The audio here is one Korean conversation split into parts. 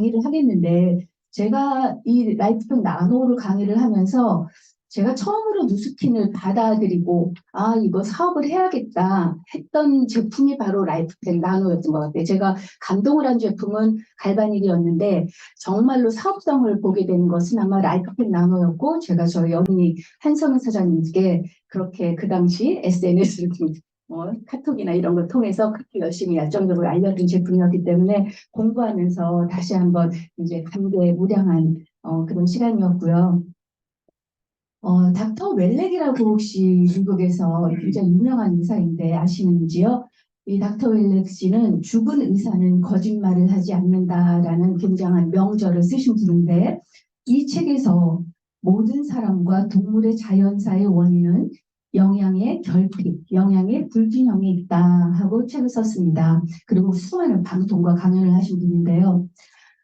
강의를 하겠는데 제가 이 라이프팩 나노를 강의를 하면서 제가 처음으로 누스킨을 받아들이고 이거 사업을 해야겠다 했던 제품이 바로 라이프팩 나노였던 것 같아요. 제가 감동을 한 제품은 갈바닉이었는데 정말로 사업성을 보게 된 것은 아마 라이프팩 나노였고 제가 저희 어머니 한성은 사장님께 그렇게 그 당시 SNS를 카톡이나 이런 걸 통해서 그렇게 열심히 열정적으로 알려준 제품이었기 때문에 공부하면서 다시 한번 이제 감개무량한 그런 시간이었고요. 닥터 웰렉이라고 혹시 미국에서 굉장히 유명한 의사인데 아시는지요? 이 닥터 웰렉 씨는 죽은 의사는 거짓말을 하지 않는다라는 굉장한 명절을 쓰신 분인데 이 책에서 모든 사람과 동물의 자연사의 원인은 영양의 결핍, 영양의 불균형에 있다 하고 책을 썼습니다. 그리고 수많은 방송과 강연을 하신 분인데요.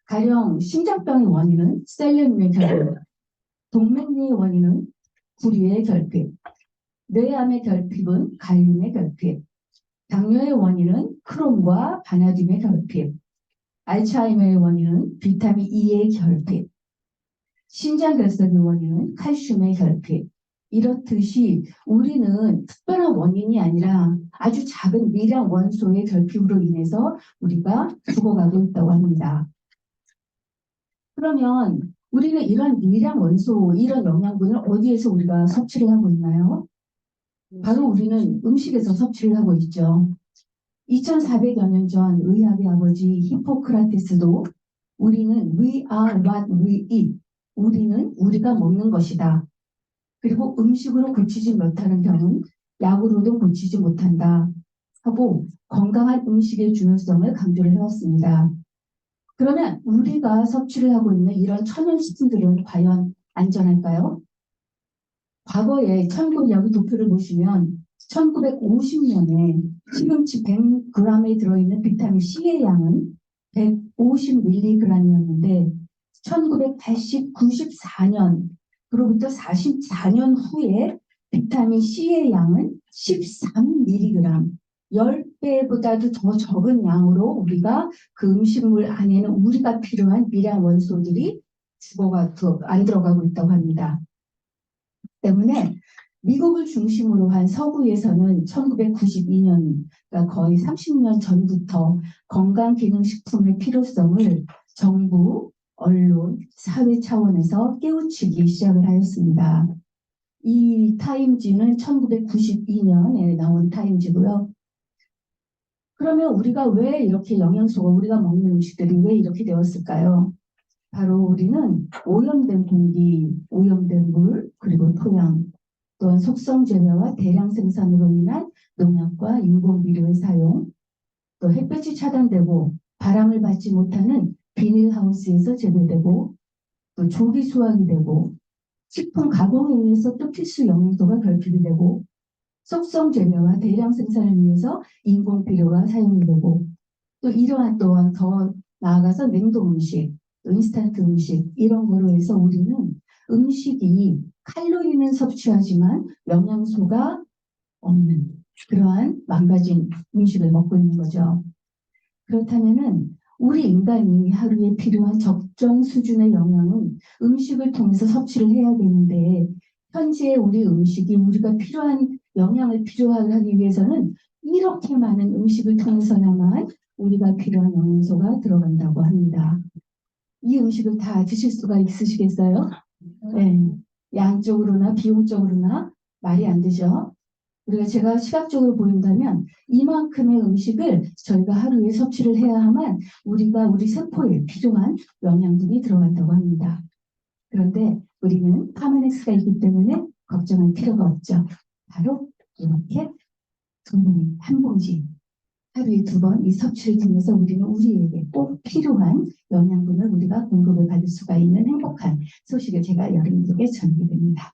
가령 심장병의 원인은 셀레늄의 결핍, 동맥리의 원인은 구리의 결핍, 뇌암의 결핍은 갈륨의 결핍, 당뇨의 원인은 크롬과 바나듐의 결핍, 알츠하이머의 원인은 비타민 E의 결핍, 신장결석의 원인은 칼슘의 결핍. 이렇듯이 우리는 특별한 원인이 아니라 아주 작은 미량 원소의 결핍으로 인해서 우리가 죽어가고 있다고 합니다. 그러면 우리는 이런 미량 원소, 이런 영양분을 어디에서 우리가 섭취를 하고 있나요? 바로 우리는 음식에서 섭취를 하고 있죠. 2400여 년 전 의학의 아버지 히포크라테스도 우리는 we are what we eat. 우리는 우리가 먹는 것이다. 그리고 음식으로 고치지 못하는 병은 약으로도 고치지 못한다 하고 건강한 음식의 중요성을 강조를 해왔습니다. 그러면 우리가 섭취를 하고 있는 이런 천연식품들은 과연 안전할까요? 과거에 여기 도표를 보시면 1950년에 시금치 100g에 들어있는 비타민 C의 양은 150mg이었는데 94년으로부터 44년 후에 비타민 C의 양은 13mg, 10배보다도 더 적은 양으로 우리가 그 음식물 안에는 우리가 필요한 미량 원소들이 안 들어가고 있다고 합니다. 때문에 미국을 중심으로 한 서구에서는 1992년, 그러니까 거의 30년 전부터 건강기능식품의 필요성을 정부, 언론, 사회 차원에서 깨우치기 시작을 하였습니다. 이 타임지는 1992년에 나온 타임지고요. 그러면 우리가 왜 이렇게 영양소가 우리가 먹는 음식들이 왜 이렇게 되었을까요? 바로 우리는 오염된 공기, 오염된 물, 그리고 토양, 또한 속성 재배와 대량 생산으로 인한 농약과 인공비료의 사용, 또 햇볕이 차단되고 바람을 받지 못하는 비닐하우스에서 재배되고 또 조기 수확이 되고 식품 가공에 의해서 또 필수 영양소가 결핍이 되고 속성 재배와 대량 생산을 위해서 인공비료가 사용이 되고 또 이러한 또한 더 나아가서 냉동 음식, 또 인스턴트 음식 이런 거로 해서 우리는 음식이 칼로리는 섭취하지만 영양소가 없는 그러한 망가진 음식을 먹고 있는 거죠. 그렇다면은 우리 인간이 하루에 필요한 적정 수준의 영양은 음식을 통해서 섭취를 해야 되는데 현재 우리 음식이 우리가 필요한 영양을 필요하기 위해서는 이렇게 많은 음식을 통해서야만 우리가 필요한 영양소가 들어간다고 합니다. 이 음식을 다 드실 수가 있으시겠어요? 네. 양적으로나 비용적으로나 말이 안 되죠. 제가 시각적으로 보인다면 이만큼의 음식을 저희가 하루에 섭취를 해야만 우리가 우리 세포에 필요한 영양분이 들어간다고 합니다. 그런데 우리는 파마넥스가 있기 때문에 걱정할 필요가 없죠. 바로 이렇게 한 봉지 하루에 2번 이 섭취를 통해서 우리는 우리에게 꼭 필요한 영양분을 우리가 공급을 받을 수가 있는 행복한 소식을 제가 여러분들에게 전해드립니다.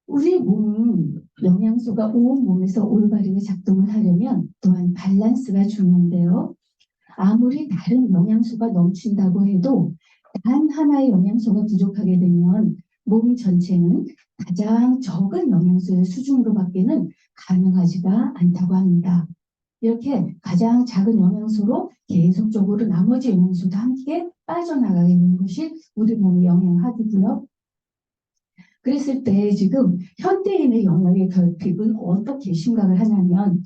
우리 몸은 영양소가 온 몸에서 올바르게 작동을 하려면 또한 밸런스가 중요한데요. 아무리 다른 영양소가 넘친다고 해도 단 하나의 영양소가 부족하게 되면 몸 전체는 가장 적은 영양소의 수준으로 밖에는 가능하지가 않다고 합니다. 이렇게 가장 작은 영양소로 계속적으로 나머지 영양소도 함께 빠져나가게 되는 것이 우리 몸에 영양학이고요. 그랬을 때 지금 현대인의 영양의 결핍은 어떻게 심각을 하냐면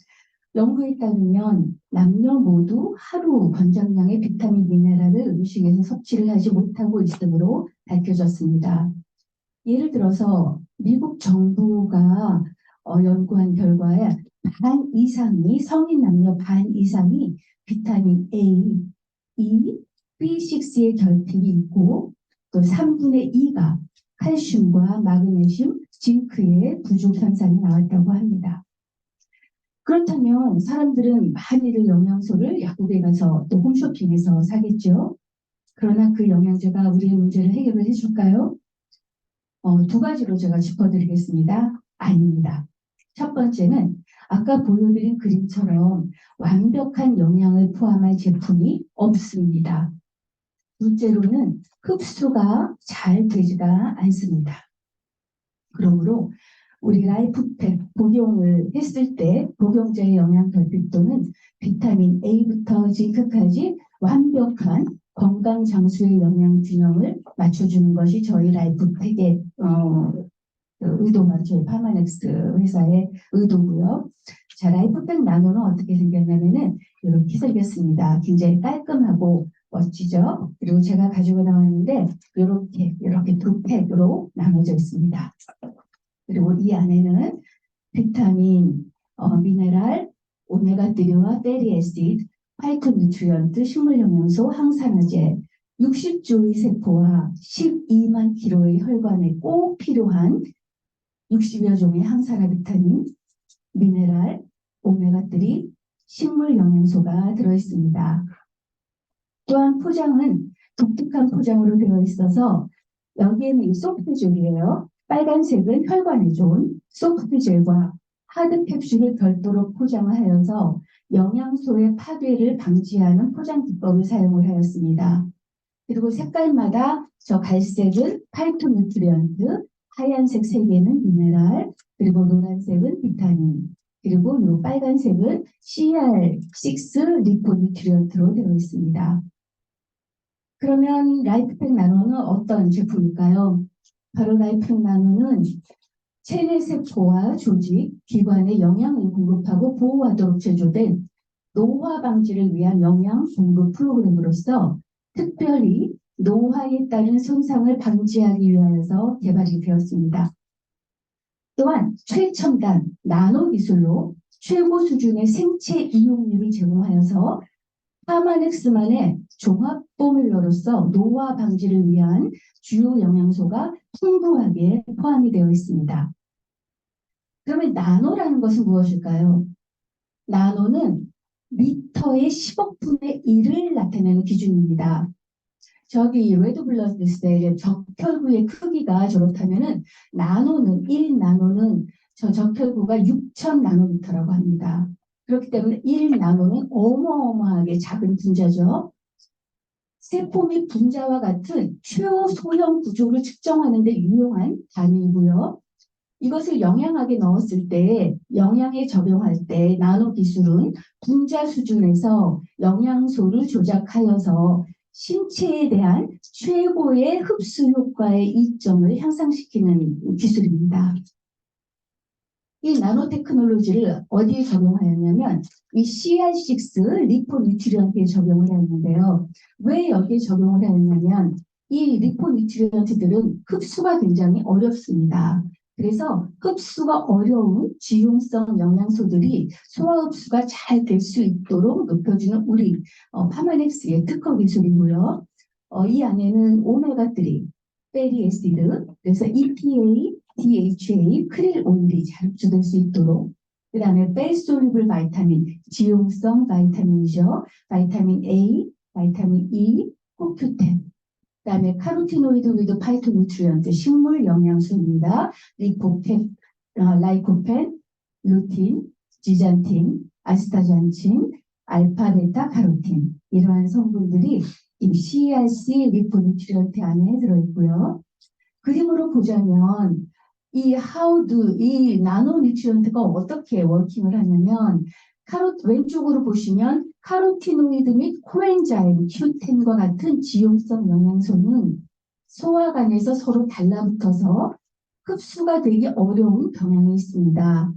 연구에 따르면 남녀 모두 하루 권장량의 비타민 미네랄을 음식에서 섭취를 하지 못하고 있으므로 밝혀졌습니다. 예를 들어서 미국 정부가 연구한 결과에 반 이상이 성인 남녀 반 이상이 비타민 A, E, B6의 결핍이 있고 또 3분의 2가 칼슘과 마그네슘, 징크의 부족 현상이 나왔다고 합니다. 그렇다면 사람들은 많이들 영양소를 약국에 가서 또 홈쇼핑에서 사겠죠. 그러나 그 영양제가 우리의 문제를 해결을 해줄까요? 두 가지로 제가 짚어드리겠습니다. 아닙니다. 첫 번째는 아까 보여드린 그림처럼 완벽한 영양을 포함한 제품이 없습니다. 둘째로는 흡수가 잘 되지가 않습니다. 그러므로 우리 라이프팩 복용을 했을 때 복용자의 영양 결핍 또는 비타민 A부터 징크까지 완벽한 건강 장수의 영양 균형을 맞춰주는 것이 저희 라이프팩의 의도가 저희 파마넥스 회사의 의도고요. 자, 라이프팩 나노는 어떻게 생겼냐면은 이렇게 생겼습니다. 굉장히 깔끔하고 멋지죠? 그리고 제가 가지고 나왔는데 이렇게 두 팩으로 나눠져 있습니다. 그리고 이 안에는 비타민, 미네랄, 오메가3와 패리애시드, 파이토누트리언트, 식물영양소, 항산화제, 60조의 세포와 12만 킬로의 혈관에 꼭 필요한 60여 종의 항산화 비타민, 미네랄, 오메가3, 식물영양소가 들어있습니다. 또한 포장은 독특한 포장으로 되어 있어서 여기에는 이 소프트젤이에요. 빨간색은 혈관에 좋은 소프트젤과 하드 캡슐을 별도로 포장을 하여서 영양소의 파괴를 방지하는 포장 기법을 사용을 하였습니다. 그리고 색깔마다 저 갈색은 파이토누트리언트, 하얀색 3개는 미네랄, 그리고 노란색은 비타민, 그리고 이 빨간색은 CR6 리포뉴트리언트로 되어 있습니다. 그러면 라이프팩 나노는 어떤 제품일까요? 바로 라이프팩 나노는 체내 세포와 조직, 기관에 영양을 공급하고 보호하도록 제조된 노화 방지를 위한 영양 공급 프로그램으로서 특별히 노화에 따른 손상을 방지하기 위해서 개발이 되었습니다. 또한 최첨단 나노 기술로 최고 수준의 생체 이용률을 제공하여서 파마넥스만의 종합 포뮬러로서 노화 방지를 위한 주요 영양소가 풍부하게 포함이 되어 있습니다. 그러면 나노라는 것은 무엇일까요? 나노는 미터의 10억 분의 1을 나타내는 기준입니다. 저기 레드블러드 셀의 적혈구의 크기가 저렇다면은 나노는 1나노는 저 적혈구가 6,000 나노미터라고 합니다. 그렇기 때문에 1나노는 어마어마하게 작은 분자죠. 세포 및 분자와 같은 최소형 구조를 측정하는 데 유용한 단위이고요. 이것을 영양학에 넣었을 때 영양에 적용할 때 나노 기술은 분자 수준에서 영양소를 조작하여서 신체에 대한 최고의 흡수 효과의 이점을 향상시키는 기술입니다. 이 나노 테크놀로지를 어디에 적용하였냐면 이 CR6 리포뉴트리언트에 적용을 하였는데요. 왜 여기에 적용을 하였냐면 이 리포뉴트리언트들은 흡수가 굉장히 어렵습니다. 그래서 흡수가 어려운 지용성 영양소들이 소화 흡수가 잘 될 수 있도록 높여주는 우리 파마넥스의 특허 기술이고요. 이 안에는 오메가3, 패리애시드, 그래서 EPA, DHA, 크릴 오일이 잘 흡수될 수 있도록 그 다음에 벨소리블 바이타민, 지용성 바이타민이죠. 바이타민 A, 바이타민 E, 코큐텐 그 다음에 카로티노이드 위드 파이토누트리언트 식물 영양소입니다. 라이코펜, 루틴, 지잔틴, 아스타잔틴, 알파, 베타, 카로틴 이러한 성분들이 이 CRC 리포뉴트리언트 안에 들어있고요. 그림으로 보자면 이 나노 뉴트리언트가 어떻게 워킹을 하냐면 왼쪽으로 보시면 카로티노이드 및 코엔자임, Q10과 같은 지용성 영양소는 소화관에서 서로 달라붙어서 흡수가 되기 어려운 경향이 있습니다.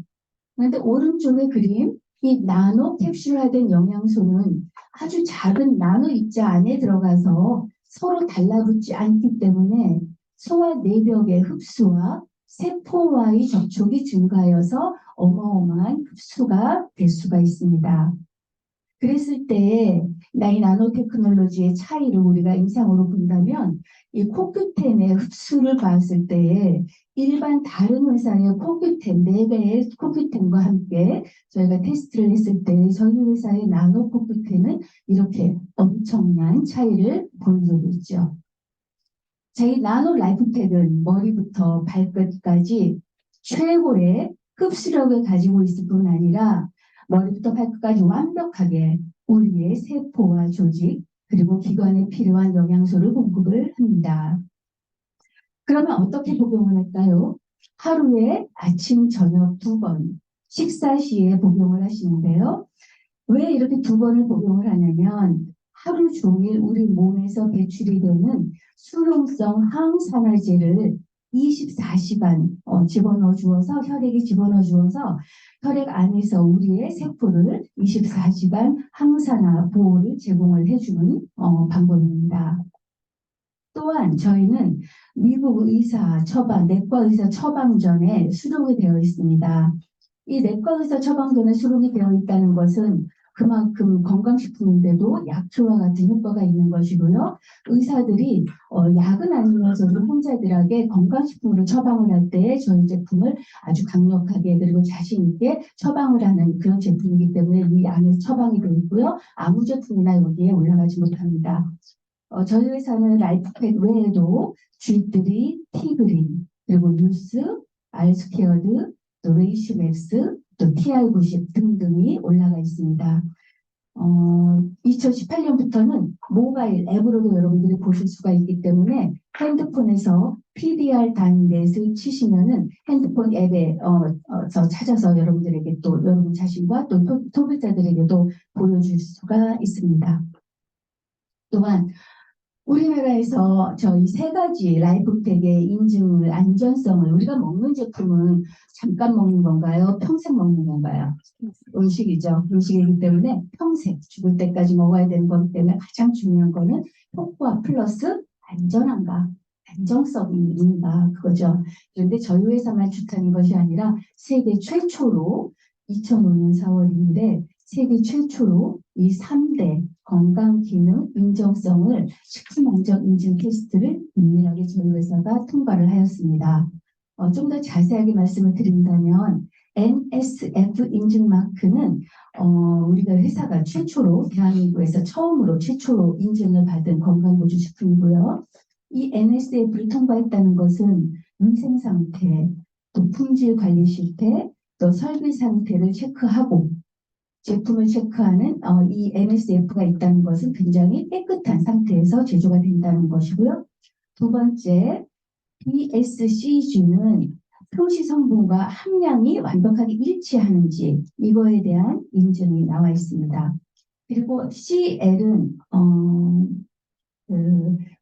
그런데 오른쪽의 그림, 이 나노 캡슐화된 영양소는 아주 작은 나노 입자 안에 들어가서 서로 달라붙지 않기 때문에 소화 내벽의 흡수와 세포와의 접촉이 증가하여서 어마어마한 흡수가 될 수가 있습니다. 그랬을 때 나이 나노 테크놀로지의 차이를 우리가 임상으로 본다면 이 코큐텐의 흡수를 봤을 때에 일반 다른 회사의 코큐텐, 4배의 코큐텐과 함께 저희가 테스트를 했을 때 저희 회사의 나노 코큐텐은 이렇게 엄청난 차이를 보여주고 있죠. 저희 나노 라이프팩은 머리부터 발끝까지 최고의 흡수력을 가지고 있을 뿐 아니라 머리부터 발끝까지 완벽하게 우리의 세포와 조직 그리고 기관에 필요한 영양소를 공급을 합니다. 그러면 어떻게 복용을 할까요? 하루에 아침, 저녁 2번 식사 시에 복용을 하시는데요. 왜 이렇게 2번을 복용을 하냐면 하루 종일 우리 몸에서 배출이 되는 수용성 항산화제를 24시간 집어넣어 주어서 혈액에 집어넣어 주어서 혈액 안에서 우리의 세포를 24시간 항산화 보호를 제공을 해주는 방법입니다. 또한 저희는 미국 의사 처방, 내과 의사 처방전에 수록이 되어 있습니다. 이 내과 의사 처방전에 수록이 되어 있다는 것은 그만큼 건강식품인데도 약초와 같은 효과가 있는 것이고요. 의사들이 약은 아니면서도 환자들에게 건강식품으로 처방을 할 때 저희 제품을 아주 강력하게 그리고 자신 있게 처방을 하는 그런 제품이기 때문에 이 안에 처방이 되어 있고요. 아무 제품이나 여기에 올라가지 못합니다. 저희 회사는 라이프팩 외에도 G3, 티그린, 그리고 뉴스, 알스케어드, 또 레이시맥스, 또 TR90 등등이 올라가 있습니다. 2018년부터는 모바일 앱으로도 여러분들이 보실 수가 있기 때문에 핸드폰에서 PDR-넷을 치시면은 핸드폰 앱에 찾아서 여러분들에게 또 여러분 자신과 또 소비자들에게도 보여줄 수가 있습니다. 또한 우리나라에서 저희 3가지 라이프팩의 인증을 안전성을 우리가 먹는 제품은 잠깐 먹는 건가요? 평생 먹는 건가요? 음식이죠. 음식이기 때문에 평생 죽을 때까지 먹어야 되는 거기 때문에 가장 중요한 거는 효과 플러스 안전한가, 안정성인가 그거죠. 그런데 저희 회사만 주탄인 것이 아니라 세계 최초로 2005년 4월 2일에 세계 최초로 이 3대 건강기능 인정성을 식품안전 인증 테스트를 은밀하게 저희 회사가 통과를 하였습니다. 좀 더 자세하게 말씀을 드린다면 NSF 인증 마크는 우리가 회사가 최초로 대한민국에서 처음으로 최초로 인증을 받은 건강보조식품이고요. 이 NSF를 통과했다는 것은 위생 상태, 또 품질 관리 실태, 또 설비 상태를 체크하고 제품을 체크하는 이 NSF가 있다는 것은 굉장히 깨끗한 상태에서 제조가 된다는 것이고요. 2번째, BSCG는 표시 성분과 함량이 완벽하게 일치하는지 이거에 대한 인증이 나와 있습니다. 그리고 CL은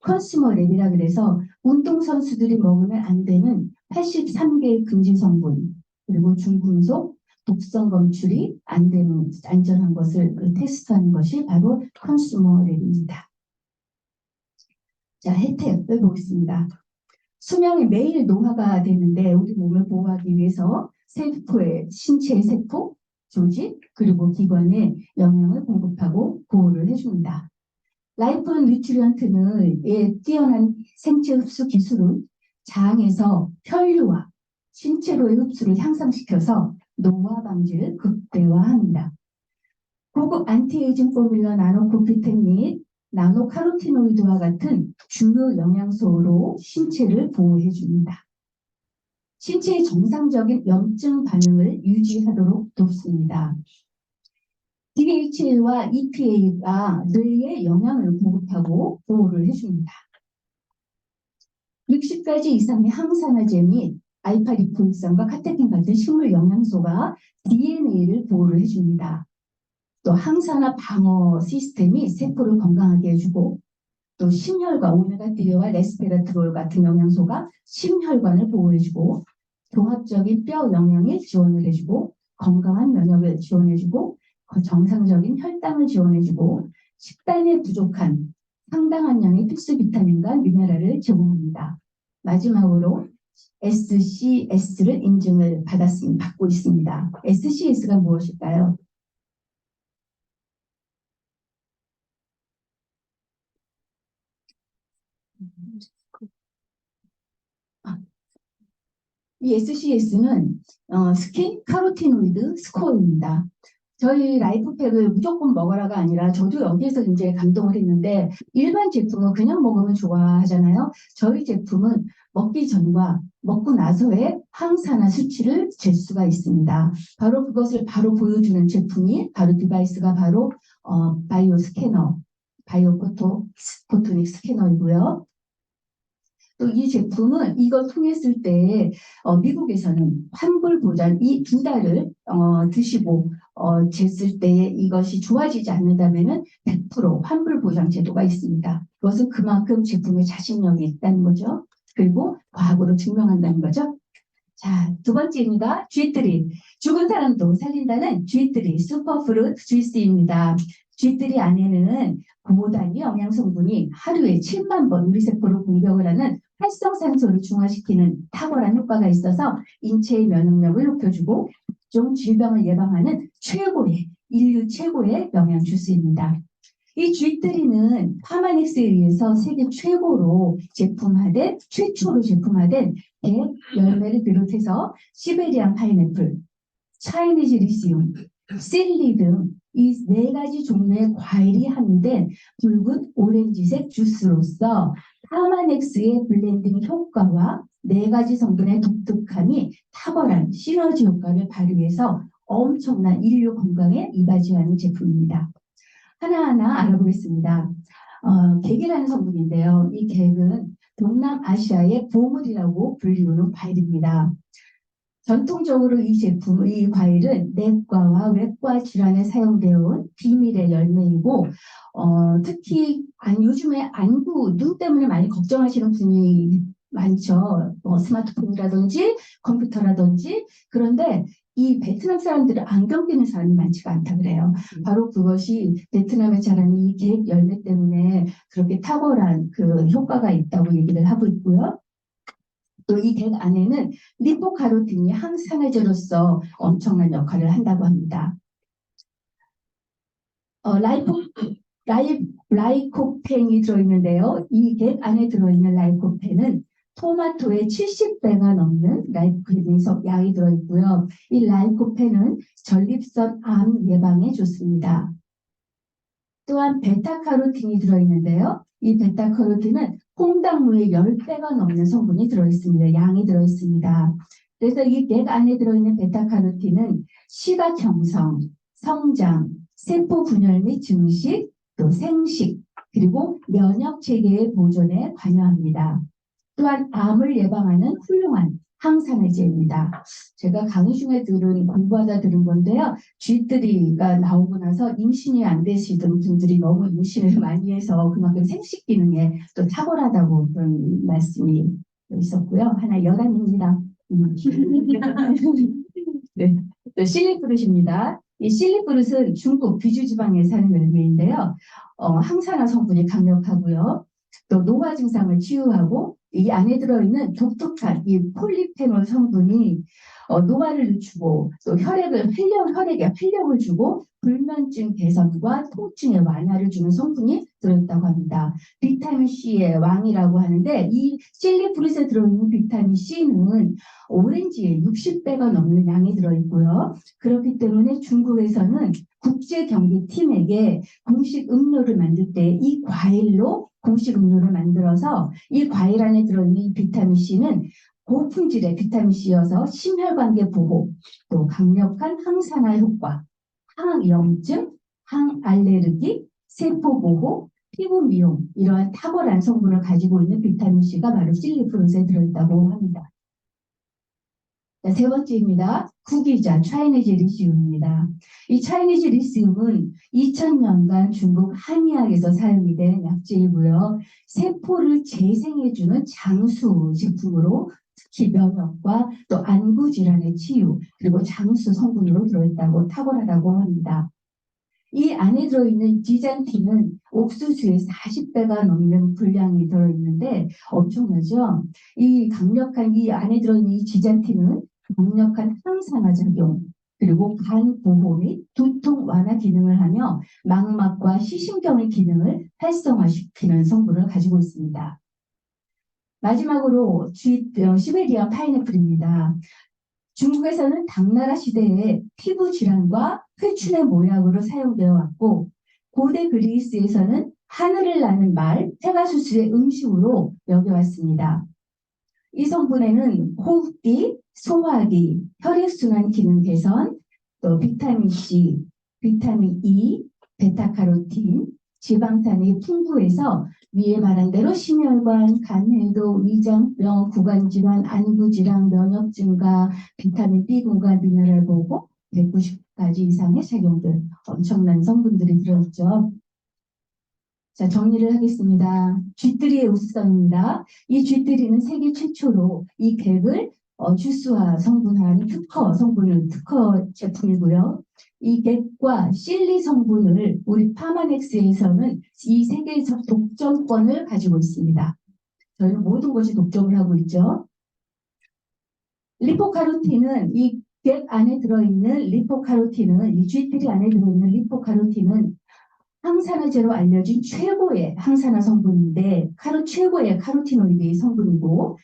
컨슈머 랩이라 그래서 운동선수들이 먹으면 안 되는 83개의 금지 성분 그리고 중금속, 독성 검출이 안 되는 안전한 것을 테스트하는 것이 바로 컨슈머 랩입니다. 자, 혜택을 보겠습니다. 수명이 매일 노화가 되는데 우리 몸을 보호하기 위해서 세포의 신체의 세포, 조직, 그리고 기관에 영양을 공급하고 보호를 해줍니다. 라이프 뉴트리언트는 뛰어난 생체 흡수 기술은 장에서 혈류와 신체로의 흡수를 향상시켜서 노화 방지를 극대화합니다. 고급 안티에이징 포뮬러 나노코피텐 및 나노카로티노이드와 같은 주요 영양소로 신체를 보호해 줍니다. 신체의 정상적인 염증 반응을 유지하도록 돕습니다. DHA와 EPA가 뇌에 영양을 공급하고 보호를 해줍니다. 60가지 이상의 항산화제 및 알파 리포익산과 카테킨 같은 식물 영양소가 DNA를 보호를 해줍니다. 또 항산화 방어 시스템이 세포를 건강하게 해주고 또 심혈관, 오메가3와 레스베라트롤 같은 영양소가 심혈관을 보호해주고 종합적인 뼈 영양에 지원을 해주고 건강한 면역을 지원해주고 정상적인 혈당을 지원해주고 식단에 부족한 상당한 양의 필수 비타민과 미네랄을 제공합니다. 마지막으로 SCS를 인증을 받고 있습니다. SCS가 무엇일까요? 이 SCS는 스킨 카로티노이드 스코어입니다. 저희 라이프팩을 무조건 먹어라가 아니라 저도 여기에서 굉장히 감동을 했는데 일반 제품은 그냥 먹으면 좋아하잖아요. 저희 제품은 먹기 전과 먹고 나서의 항산화 수치를 잴 수가 있습니다. 바로 그것을 바로 보여주는 제품이 바로 디바이스가 바로 바이오 스캐너, 바이오 포토닉 스캐너이고요. 또 이 제품은 이걸 통했을 때 미국에서는 환불 보장 이 2달을 드시고 쟀을 때 이것이 좋아지지 않는다면은 100% 환불 보장 제도가 있습니다. 그것은 그만큼 제품의 자신력이 있다는 거죠. 그리고 과학으로 증명한다는 거죠. 자, 두 번째입니다. G3. 죽은 사람도 살린다는 G3 슈퍼프루트 주스입니다. G3 안에는 고단위 영양 성분이 하루에 7만 번 우리 세포를 공격을 하는 활성산소를 중화시키는 탁월한 효과가 있어서 인체의 면역력을 높여주고 각종 질병을 예방하는 인류 최고의 영양 주스입니다. 이 G3는 파마닉스에 의해서 세계 최초로 제품화된 백 열매를 비롯해서 시베리안 파인애플, 차이니즈 리시움, 셀리 등 이 4가지 종류의 과일이 함유된 붉은 오렌지색 주스로서 파마넥스의 블렌딩 효과와 4가지 성분의 독특함이 탁월한 시너지 효과를 발휘해서 엄청난 인류 건강에 이바지하는 제품입니다. 하나하나 알아보겠습니다. 객이라는 성분인데요. 이 객은 동남아시아의 보물이라고 불리우는 과일입니다. 전통적으로 이 과일은 내과와 외과 질환에 사용되어 온 비밀의 열매이고 특히 요즘에 안구, 눈 때문에 많이 걱정하시는 분이 많죠. 스마트폰이라든지 컴퓨터라든지. 그런데 이 베트남 사람들은 안경 끼는 사람이 많지가 않다 그래요. 바로 그것이 베트남에 자라는 이 객 열매 때문에 그렇게 탁월한 그 효과가 있다고 얘기를 하고 있고요. 또 이 객 안에는 리포카로틴이 항산화제로서 엄청난 역할을 한다고 합니다. 라이코펜이 들어있는데요. 이 객 안에 들어있는 라이코펜은 토마토의 70배가 넘는 라이코펜이 양이 들어있고요. 이 라이코펜은 전립선 암 예방에 좋습니다. 또한 베타카로틴이 들어있는데요. 이 베타카로틴은 콩당무의 10배가 넘는 성분이 들어있습니다. 양이 들어있습니다. 그래서 이 객 안에 들어있는 베타카로틴은 시각 형성, 성장, 세포 분열 및 증식, 또 생식, 그리고 면역 체계의 보존에 관여합니다. 또한 암을 예방하는 훌륭한 항산화제입니다. 제가 강의 중에 공부하다 들은 건데요. G3가 나오고 나서 임신이 안 되시던 분들이 너무 임신을 많이 해서 그만큼 생식 기능에 또 탁월하다고 그런 말씀이 있었고요. 하나 여담입니다. 네, 또 실리프룻입니다. 이 실리프룻은 중국 귀주 지방에 사는 열매인데요. 항산화 성분이 강력하고요. 또 노화 증상을 치유하고 이 안에 들어있는 독특한 이 폴리페놀 성분이 노화를 늦추고 또 혈액에 활력을 주고 불면증 개선과 통증의 완화를 주는 성분이 들어있다고 합니다. 비타민 C의 왕이라고 하는데 이 실리프룻에 들어있는 비타민 C는 오렌지의 60배가 넘는 양이 들어있고요. 그렇기 때문에 중국에서는 국제경기팀에게 공식 음료를 만들 때 이 과일로 공식 음료를 만들어서 이 과일 안에 들어있는 비타민 C는 고품질의 비타민 C여서 심혈관계 보호, 또 강력한 항산화 효과, 항염증, 항알레르기, 세포 보호, 피부 미용 이러한 탁월한 성분을 가지고 있는 비타민 C가 바로 실리프룻에 들어있다고 합니다. 자, 세 번째입니다. 구기자, 차이니즈 리시움입니다. 이 차이니즈 리시움은 2000년간 중국 한의학에서 사용이 된 약재이고요. 세포를 재생해주는 장수 제품으로 특히 면역과 또 안구 질환의 치유 그리고 장수 성분으로 들어있다고 탁월하다고 합니다. 이 안에 들어있는 지잔틴은 옥수수의 40배가 넘는 분량이 들어있는데 엄청나죠? 이 강력한 이 안에 들어있는 이 지잔틴은 강력한 항산화 작용 그리고 간 보호 및 두통 완화 기능을 하며 망막과 시신경의 기능을 활성화시키는 성분을 가지고 있습니다. 마지막으로 시베리아 파인애플입니다. 중국에서는 당나라 시대에 피부 질환과 회춘의 모약으로 사용되어 왔고 고대 그리스에서는 하늘을 나는 말 페가수스의 음식으로 여겨왔습니다. 이 성분에는 호흡기, 소화기, 혈액순환 기능 개선, 또 비타민 C, 비타민 E, 베타카로틴, 지방산이 풍부해서 위에 말한 대로 심혈관, 간해도, 위장병, 구간질환, 안구질환, 면역 증가, 비타민 B군과 미네랄 보고 190가지 이상의 작용들 엄청난 성분들이 들어있죠. 자, 정리를 하겠습니다. 쥐뜨리의 우수성입니다. 이 쥐뜨리는 세계 최초로 이 객을 주스화 성분한 특허 제품이고요. 이 객과 실리 성분을 우리 파마넥스에서는 이 세계에서 독점권을 가지고 있습니다. 저희는 모든 것이 독점을 하고 있죠. 리포카로틴은 이 객 안에 들어있는 리포카로틴은 이 쥐뜨리 안에 들어있는 리포카로틴은 항산화제로 알려진 최고의 항산화 성분인데 최고의 카로티노이드의 성분이고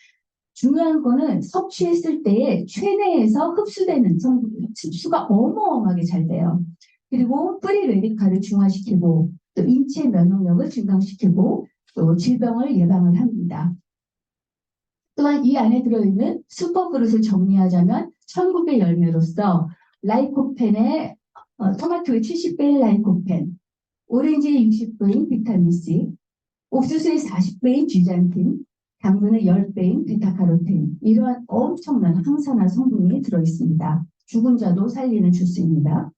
중요한 거는 섭취했을 때에 체내에서 흡수되는 성분, 흡수가 어마어마하게 잘 돼요. 그리고 프리 레디칼을 중화시키고 또 인체 면역력을 증강시키고 또 질병을 예방을 합니다. 또한 이 안에 들어있는 슈퍼그릇을 정리하자면 천국의 열매로서 라이코펜의 토마토의 70배의 라이코펜 오렌지의 60배인 비타민C, 옥수수의 40배인 쥐잔틴, 당근의 10배인 베타카로틴 이러한 엄청난 항산화 성분이 들어있습니다. 죽은 자도 살리는 주스입니다.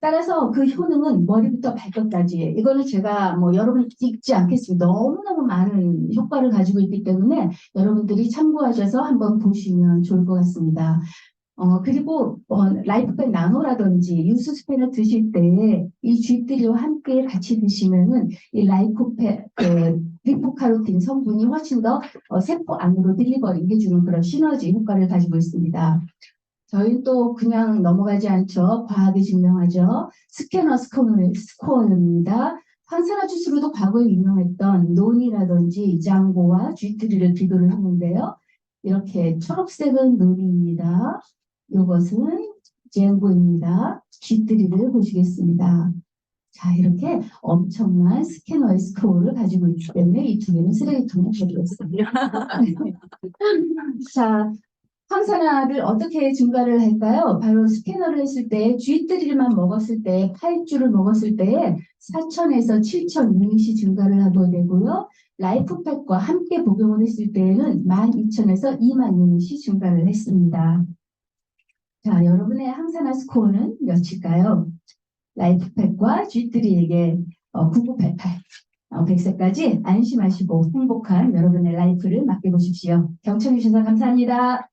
따라서 그 효능은 머리부터 발끝까지 이거는 제가 여러분 읽지 않겠습니다. 너무너무 많은 효과를 가지고 있기 때문에 여러분들이 참고하셔서 한번 보시면 좋을 것 같습니다. 그리고 라이프펜 나노라든지 유스스펜을 드실 때 이 쥐뜨리와 함께 같이 드시면은 이 리포카로틴 성분이 훨씬 더 세포 안으로 딜리버링 해주는 그런 시너지 효과를 가지고 있습니다. 저희는 또 그냥 넘어가지 않죠. 과학이 증명하죠. 스캐너 스코어입니다. 항산화 주스로도 과거에 유명했던 논이라든지 장고와 쥐뜨리를 비교를 하는데요. 이렇게 초록색은 논입니다. 이것은 젠고입니다. 쥐뜨리를 보시겠습니다. 자, 이렇게 엄청난 스캐너의 스코어를 가지고 있기 때문에 이 두 개는 쓰레기통에 버리겠습니다. 자, 항산화를 어떻게 증가를 할까요? 바로 스캐너를 했을 때 쥐뜨리만 먹었을 때 8주를 먹었을 때 4,000에서 7,000 유닛이 증가를 하게 되고요. 라이프팩과 함께 복용을 했을 때에는 12,000에서 2만 유닛이 증가를 했습니다. 자, 여러분의 항산화 스코어는 몇일까요? 라이프팩과 쥐뜨리에게 9988, 100세까지 안심하시고 행복한 여러분의 라이프를 맡겨보십시오. 경청해 주셔서 감사합니다.